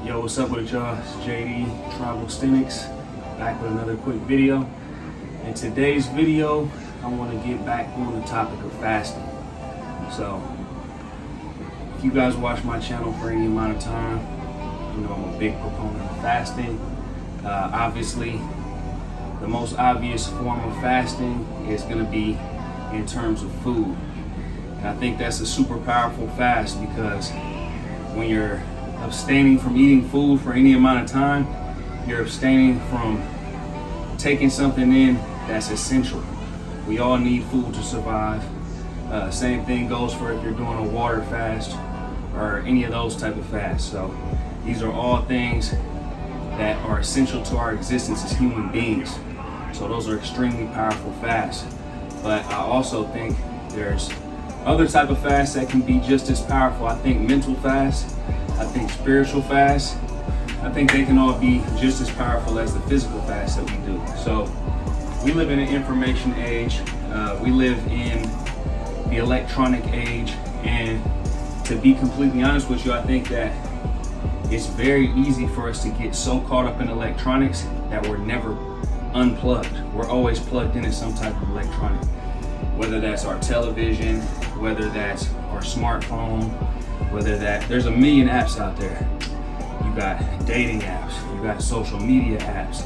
Yo, what's up with y'all? It's JD, Travelsthenix, back with another quick video. In today's video, I want to get back on the topic of fasting. So, if you guys watch my channel for any amount of time, you know I'm a big proponent of fasting. Obviously, the most obvious form of fasting is going to be in terms of food. And I think that's a super powerful fast because when you're abstaining from eating food for any amount of time, you're abstaining from taking something in that's essential. We all need food to survive. Same thing goes for if you're doing a water fast or any of those type of fasts. So these are all things that are essential to our existence as human beings. So those are extremely powerful fasts. But I also think there's other type of fasts that can be just as powerful. I think mental fasts, I think spiritual fasts, I think they can all be just as powerful as the physical fasts that we do. So we live in an information age. We live in the electronic age. And to be completely honest with you, I think that it's very easy for us to get so caught up in electronics that we're never unplugged. We're always plugged into some type of electronic, whether that's our television, whether that's our smartphone, whether there's a million apps out there. You got dating apps, you got social media apps,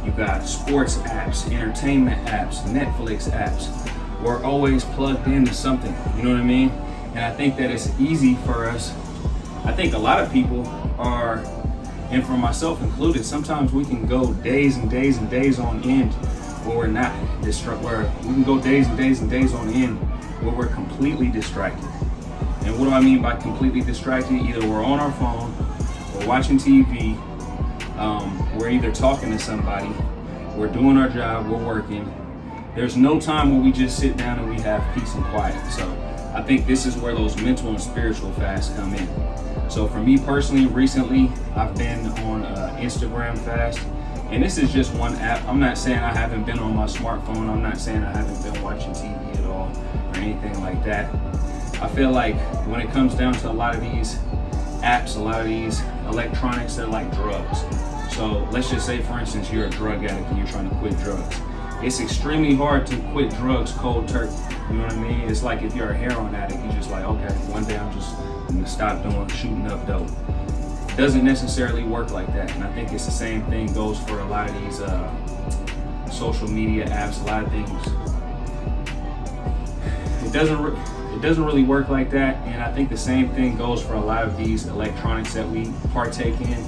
you got sports apps, entertainment apps, Netflix apps. We're always plugged into something, you know what I mean? And I think that it's easy for us. I think a lot of people are, and for myself included, sometimes we can go days and days and days on end where we're not distracted, where we can go days and days and days on end where we're completely distracted. And what do I mean by completely distracted? Either we're on our phone, we're watching TV, we're either talking to somebody, we're doing our job, we're working. There's no time where we just sit down and we have peace and quiet. So I think this is where those mental and spiritual fasts come in. So for me personally, recently, I've been on Instagram fast. And this is just one app. I'm not saying I haven't been on my smartphone. I'm not saying I haven't been watching TV at all or anything like that. I feel like when it comes down to a lot of these apps, a lot of these electronics, they're like drugs. So let's just say, for instance, you're a drug addict and you're trying to quit drugs. It's extremely hard to quit drugs cold turkey. You know what I mean? It's like if you're a heroin addict, you're just like, okay, one day I'm gonna stop shooting up dope. It doesn't necessarily work like that. And I think it's the same thing goes for a lot of these social media apps, a lot of things. It doesn't really work like that. And I think the same thing goes for a lot of these electronics that we partake in.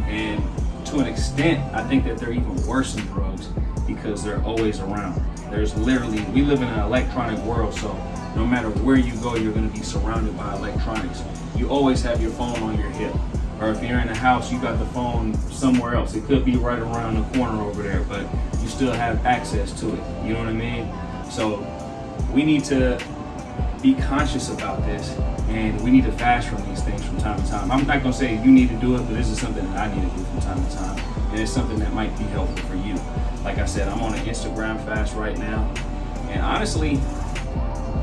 And to an extent, I think that they're even worse than drugs because they're always around. We live in an electronic world, so no matter where you go, you're gonna be surrounded by electronics. You always have your phone on your hip. Or if you're in a house, you got the phone somewhere else. It could be right around the corner over there, but you still have access to it. You know what I mean? So we need to be conscious about this, and we need to fast from these things from time to time. I'm not gonna say you need to do it, but this is something that I need to do from time to time, and it's something that might be helpful for you. Like I said, I'm on an Instagram fast right now, and honestly,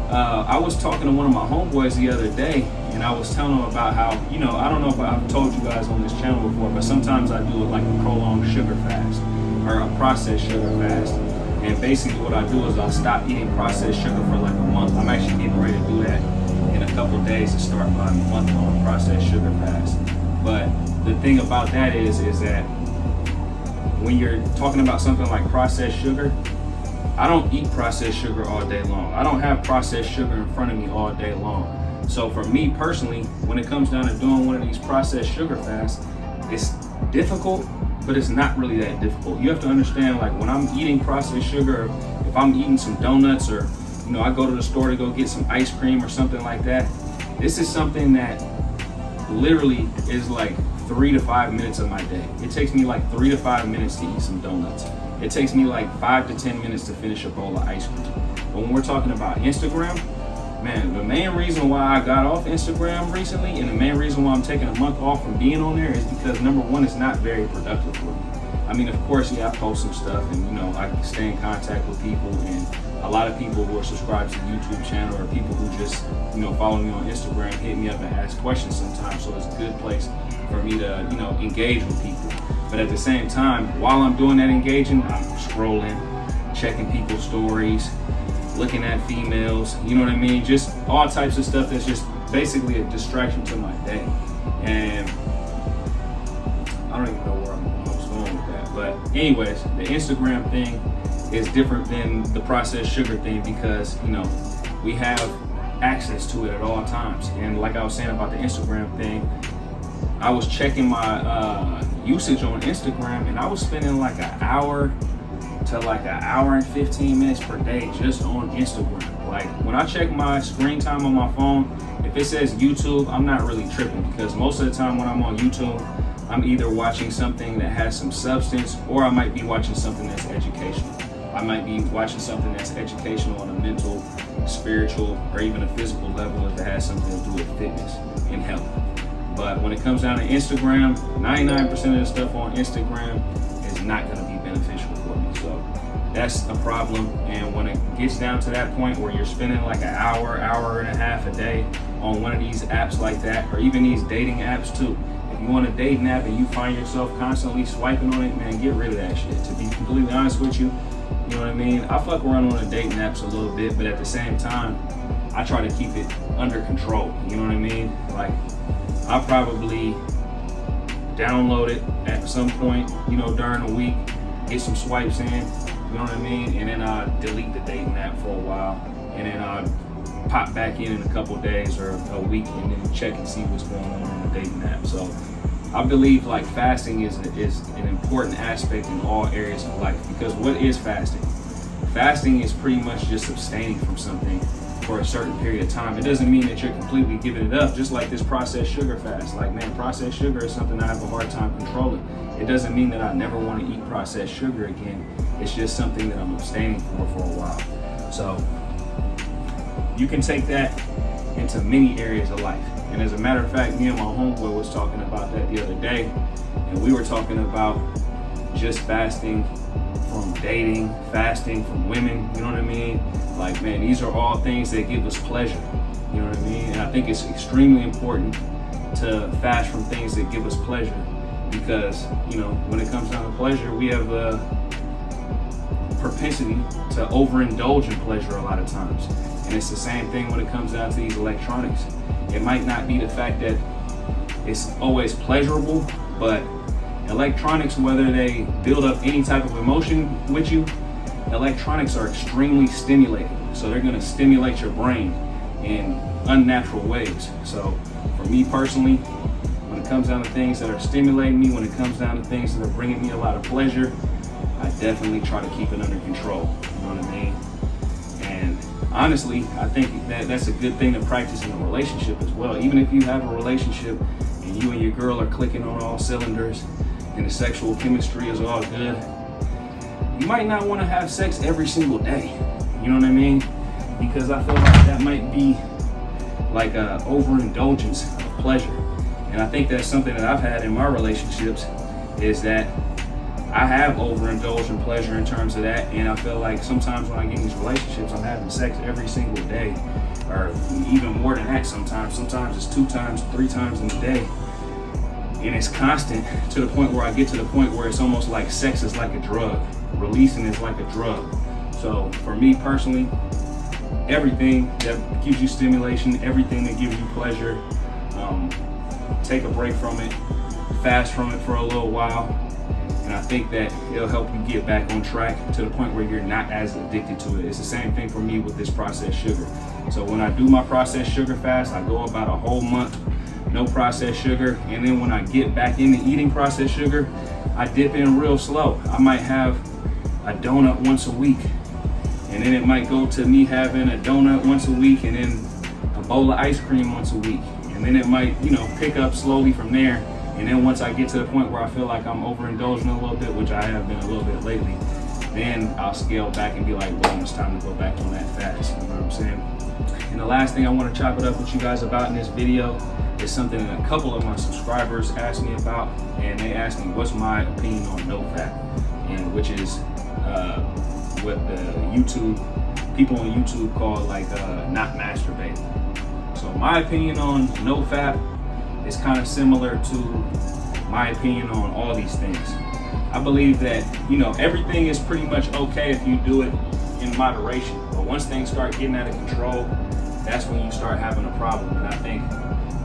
I was talking to one of my homeboys the other day, and I was telling him about how, you know, I don't know if I've told you guys on this channel before, but sometimes I do like a prolonged sugar fast or a processed sugar fast. And basically what I do is I stop eating processed sugar for like a month. I'm actually getting ready to do that in a couple of days to start my month-long processed sugar fast. But the thing about that is that when you're talking about something like processed sugar, I don't eat processed sugar all day long. I don't have processed sugar in front of me all day long. So for me personally, when it comes down to doing one of these processed sugar fasts, it's difficult, but it's not really that difficult. You have to understand, like when I'm eating processed sugar, if I'm eating some donuts or, you know, I go to the store to go get some ice cream or something like that, this is something that literally is like 3 to 5 minutes of my day. It takes me like 3 to 5 minutes to eat some donuts. It takes me like 5 to 10 minutes to finish a bowl of ice cream. But when we're talking about Instagram, man, the main reason why I got off Instagram recently and the main reason why I'm taking a month off from being on there is because number one, it's not very productive for me. I mean, of course, yeah, I post some stuff, and you know, I stay in contact with people, and a lot of people who are subscribed to the YouTube channel, or people who just, you know, follow me on Instagram, hit me up and ask questions sometimes. So it's a good place for me to, you know, engage with people. But at the same time, while I'm doing that engaging, I'm scrolling, checking people's stories, looking at females, you know what I mean? Just all types of stuff that's just basically a distraction to my day. And I don't even know where I was going with that. But anyways, the Instagram thing is different than the processed sugar thing because, you know, we have access to it at all times. And like I was saying about the Instagram thing, I was checking my usage on Instagram, and I was spending like an hour to like an hour and 15 minutes per day just on Instagram. Like when I check my screen time on my phone, if it says YouTube, I'm not really tripping, because most of the time when I'm on YouTube, I'm either watching something that has some substance, or I might be watching something that's educational. I might be watching something that's educational on a mental, spiritual, or even a physical level if it has something to do with fitness and health. But when it comes down to Instagram, 99% of the stuff on Instagram is not going to be beneficial for me. So that's a problem. And when it gets down to that point where you're spending like an hour, hour and a half a day on one of these apps like that, or even these dating apps too. If you want a dating app and you find yourself constantly swiping on it, man, get rid of that shit. To be completely honest with you, you know what I mean? I fuck around on the dating apps a little bit, but at the same time, I try to keep it under control. You know what I mean? Like, I'll probably download it at some point, you know, during the week, get some swipes in, you know what I mean? And then I'll delete the dating app for a while, and then I'll pop back in a couple days or a week and then check and see what's going on the dating app. So I believe like fasting is an important aspect in all areas of life, because what is fasting? Fasting is pretty much just abstaining from something for a certain period of time. It doesn't mean that you're completely giving it up, just like this processed sugar fast. Like, man, processed sugar is something I have a hard time controlling. It doesn't mean that I never want to eat processed sugar again. It's just something that I'm abstaining for a while. So you can take that into many areas of life. And as a matter of fact, me and my homeboy was talking about that the other day, and we were talking about just fasting from dating, fasting from women, you know what I mean? Like, man, these are all things that give us pleasure, you know what I mean? And I think it's extremely important to fast from things that give us pleasure, because, you know, when it comes down to pleasure, we have a propensity to overindulge in pleasure a lot of times. And it's the same thing when it comes down to these electronics. It might not be the fact that it's always pleasurable, but electronics, whether they build up any type of emotion with you, electronics are extremely stimulating. So they're gonna stimulate your brain in unnatural ways. So for me personally, when it comes down to things that are stimulating me, when it comes down to things that are bringing me a lot of pleasure, I definitely try to keep it under control, you know what I mean? And honestly, I think that that's a good thing to practice in a relationship as well. Even if you have a relationship and you and your girl are clicking on all cylinders and the sexual chemistry is all good, you might not want to have sex every single day. You know what I mean? Because I feel like that might be like a overindulgence of pleasure. And I think that's something that I've had in my relationships, is that I have overindulged in pleasure in terms of that. And I feel like sometimes when I get in these relationships, I'm having sex every single day, or even more than that sometimes. Sometimes it's 2 times, 3 times in a day. And it's constant, to the point where I get to the point where it's almost like sex is like a drug. Releasing is like a drug. So for me personally, everything that gives you stimulation, everything that gives you pleasure, take a break from it, fast from it for a little while, and I think that it'll help you get back on track to the point where you're not as addicted to it. It's the same thing for me with this processed sugar. So when I do my processed sugar fast, I go about a whole month, no processed sugar, and then when I get back into eating processed sugar, I dip in real slow. I might have a donut once a week, and then it might go to me having a donut once a week and then a bowl of ice cream once a week, and then it might, you know, pick up slowly from there. And then once I get to the point where I feel like I'm overindulging a little bit, which I have been a little bit lately, then I'll scale back and be like, well, it's time to go back on that fast. You know what I'm saying? And the last thing I want to chop it up with you guys about in this video, is something that a couple of my subscribers asked me about, and they asked me what's my opinion on Nofap, and which is what the people on YouTube call like not masturbating. So my opinion on Nofap is kind of similar to my opinion on all these things. I believe that, you know, everything is pretty much okay if you do it in moderation, but once things start getting out of control, that's when you start having a problem. And I think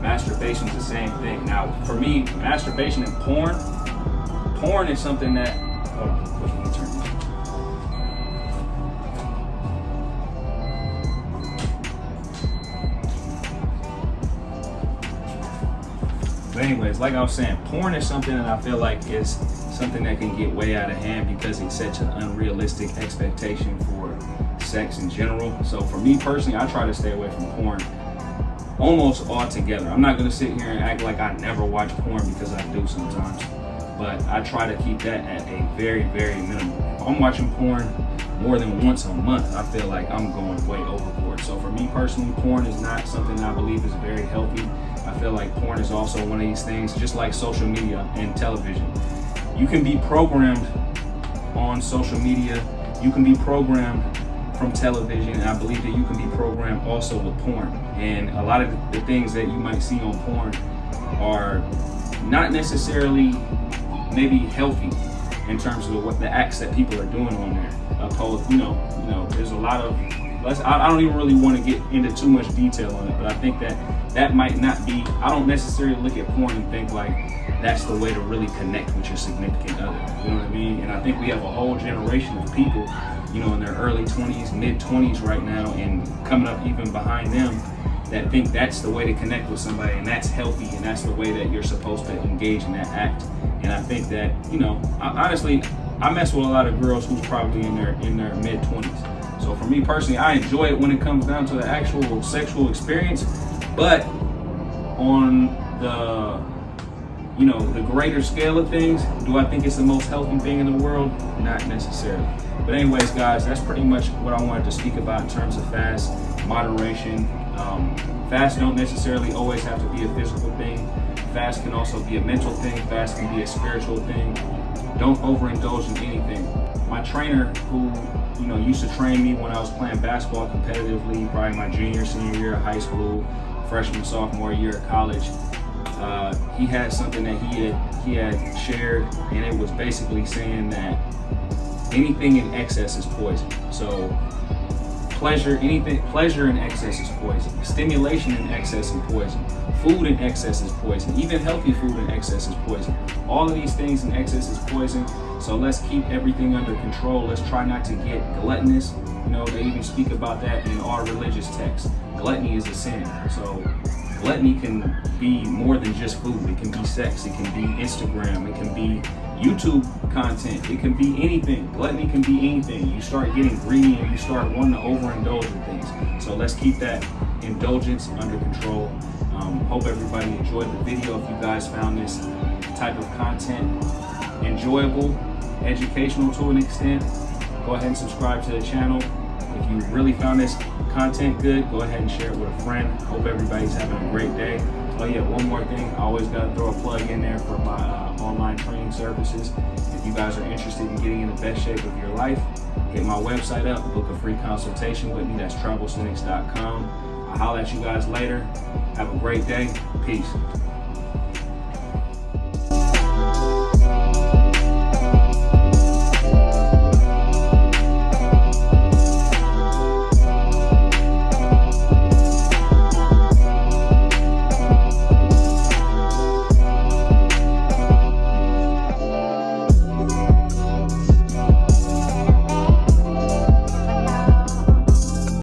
masturbation is the same thing. Now, for me, masturbation and porn is something that, hold on, let me turn this. But anyways, like I was saying, porn is something that I feel like is something that can get way out of hand because it sets an unrealistic expectation for sex in general. So for me personally, I try to stay away from porn almost altogether. I'm not gonna sit here and act like I never watch porn, because I do sometimes, but I try to keep that at a very, very minimum. If I'm watching porn more than once a month, I feel like I'm going way overboard. So for me personally, porn is not something I believe is very healthy. I feel like porn is also one of these things, just like social media and television. You can be programmed on social media, you can be programmed from television, and I believe that you can be programmed also with porn. And a lot of the things that you might see on porn are not necessarily maybe healthy in terms of what the acts that people are doing on there. Opposed, you know, there's a lot of, I don't even really want to get into too much detail on it, but I think that might not be, I don't necessarily look at porn and think like that's the way to really connect with your significant other. You know what I mean? And I think we have a whole generation of people, you know, in their early 20s, mid 20s right now, and coming up even behind them, that think that's the way to connect with somebody, and that's healthy, and that's the way that you're supposed to engage in that act. And I think that, you know, honestly, I mess with a lot of girls who's probably in their mid 20s. So for me personally, I enjoy it when it comes down to the actual sexual experience, but on the, you know, the greater scale of things, do I think it's the most healthy thing in the world? Not necessarily. But anyways, guys, that's pretty much what I wanted to speak about in terms of fast, moderation. Fast don't necessarily always have to be a physical thing. Fast can also be a mental thing. Fast can be a spiritual thing. Don't overindulge in anything. My trainer, who, you know, used to train me when I was playing basketball competitively, probably my junior, senior year of high school, freshman, sophomore year of college, he had something that he had shared, and it was basically saying that anything in excess is poison. So pleasure in excess is poison. Stimulation in excess is poison. Food in excess is poison. Even healthy food in excess is poison. All of these things in excess is poison. So let's keep everything under control. Let's try not to get gluttonous. You know, they even speak about that in our religious texts. Gluttony is a sin. So gluttony can be more than just food. It can be sex. It can be Instagram. It can be YouTube content. It can be anything. Gluttony can be anything. You start getting greedy and you start wanting to overindulge in things. So let's keep that indulgence under control. Hope everybody enjoyed the video. If you guys found this type of content enjoyable, educational to an extent, go ahead and subscribe to the channel. If you really found this content good, go ahead and share it with a friend. Hope everybody's having a great day. Oh yeah, one more thing. I always got to throw a plug in there for my online training services. If you guys are interested in getting in the best shape of your life, hit my website up, book a free consultation with me. That's Travelsthenix.com. I'll holler at you guys later. Have a great day. Peace.